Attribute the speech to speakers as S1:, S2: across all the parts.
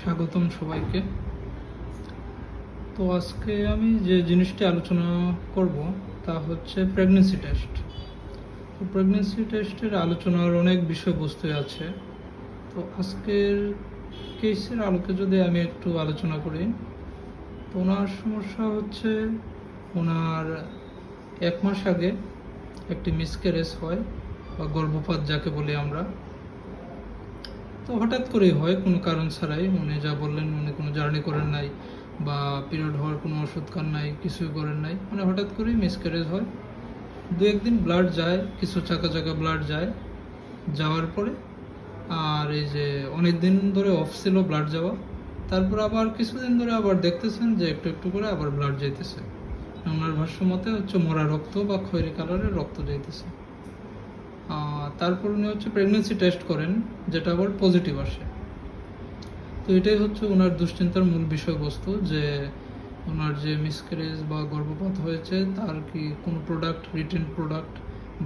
S1: স্বাগতম সবাইকে। তো আজকে আমি যে জিনিসটি আলোচনা করব তা হচ্ছে প্রেগন্যান্সি টেস্ট। তো প্রেগন্যান্সি টেস্টের আলোচনার অনেক বিষয়বস্তু আছে। তো আজকের কেসের আলোকে যদি আমি একটু আলোচনা করি, তো ওনার সমস্যা হচ্ছে ওনার 1 মাস আগে একটি মিসক্যারেজ হয় বা গর্ভপাত যাকে বলি আমরা। তো হঠাৎ করেই হয়, কোনো কারণ ছাড়াই। উনি যা বললেন, উনি কোনো জার্নি করেন নাই বা পিরিয়ড হওয়ার কোনো ওষুধ খান নাই, কিছুই করেন নাই, মানে হঠাৎ করেই মিসক্যারেজ হয়। 2-1 দিন ব্লাড যায়, কিছু চাকা ব্লাড যায়, যাওয়ার পরে আর এই যে অনেক দিন ধরে অফ ছিল ব্লাড যাওয়া, তারপর আবার কিছুদিন ধরে আবার দেখতেছেন যে একটু একটু করে আবার ব্লাড যাইতেছে। ওনার ভাষ্য মতে হচ্ছে মরা রক্ত বা খয়েরি কালারের রক্ত যাইতেছে। তারপর উনি হচ্ছে প্রেগনেন্সি টেস্ট করেন, যেটা আবার পজিটিভ আসে। তো এটাই হচ্ছে ওনার দুশ্চিন্তার মূল বিষয়বস্তু, যে ওনার যে মিসক্যারেজ বা গর্ভপাত হয়েছে তার কি কোনো প্রোডাক্ট, রিটেন প্রোডাক্ট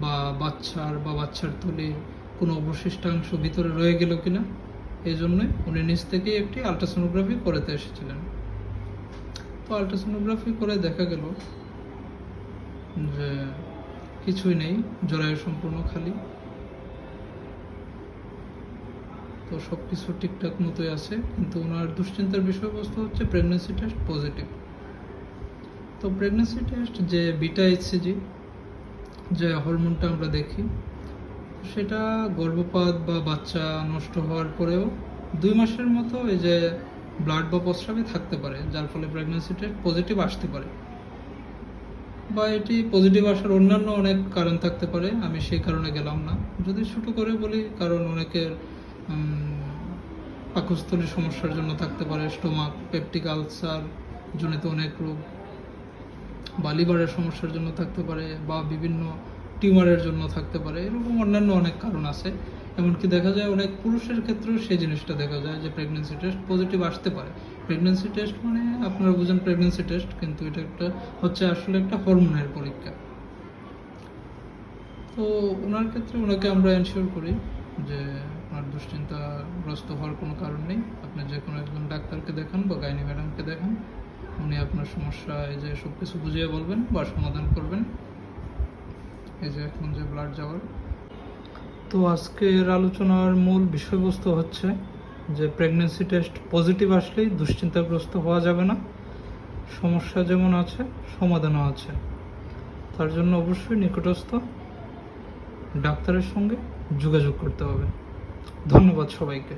S1: বা বাচ্চার তলে কোনো অবশিষ্টাংশ ভিতরে রয়ে গেল কিনা। এই জন্যই উনি নিজ থেকেই একটি আলট্রাসোনোগ্রাফি করাতে এসেছিলেন। তো আলট্রাসোনোগ্রাফি করে দেখা গেল যে কিছুই নেই, জরায়ু সম্পূর্ণ খালি। তো সব কিছু ঠিকঠাক মতোই আছে, কিন্তু ওনার দুশ্চিন্তার বিষয়বস্তু হচ্ছে প্রেগনেন্সি টেস্ট পজিটিভ। তো প্রেগনেন্সি টেস্ট যে বিটা এইচসিজি, যে হরমোনটা আমরা দেখি, সেটা গর্ভপাত বা বাচ্চা নষ্ট হওয়ার পরেও 2 মাসের মতো এই যে ব্লাড বা প্রস্রাবে থাকতে পারে, যার ফলে প্রেগনেন্সি টেস্ট পজিটিভ আসতে পারে। বা এটি পজিটিভ আসার অন্যান্য অনেক কারণ থাকতে পারে, আমি সেই কারণে গেলাম না। যদি ছোটো করে বলি, কারণ অনেকের পাকস্থলীর সমস্যার জন্য থাকতে পারে, স্টোমাক, পেপটিক আলসার জনিত অনেক রোগ, বা লিভারের সমস্যার জন্য থাকতে পারে, বা বিভিন্ন টিউমারের জন্য থাকতে পারে, এরকম অন্যান্য অনেক কারণ আছে। এমনকি দেখা যায় অনেক পুরুষের ক্ষেত্রেও সেই জিনিসটা দেখা যায় যে প্রেগনেন্সি টেস্ট পজিটিভ আসতে পারে। প্রেগনেন্সি টেস্ট মানে আপনারা বুঝেন প্রেগনেন্সি টেস্ট, কিন্তু এটা একটা হচ্ছে আসলে একটা হরমোনের পরীক্ষা। তো ওনার ক্ষেত্রে ওনাকে আমরা এনশিওর করি যে আপনার দুশ্চিন্তাগ্রস্ত হওয়ার কোনো কারণ নেই, আপনি যে কোনো একজন ডাক্তারকে দেখান বা গাইনি ম্যাডামকে দেখান। উনি আপনার সমস্যা এই যে সব কিছু বুঝিয়ে বলবেন বা সমাধান করবেন। এই যে এখন যে ব্লাড যাওয়ার, তো আজকের আলোচনার মূল বিষয়বস্তু হচ্ছে যে প্রেগনেন্সি টেস্ট পজিটিভ আসলেই দুশ্চিন্তাগ্রস্ত হওয়া যাবে না। সমস্যা যেমন আছে, সমাধানও আছে। তার জন্য অবশ্যই নিকটস্থ ডাক্তারের সঙ্গে যোগাযোগ করতে হবে। ধন্যবাদ সবাইকে।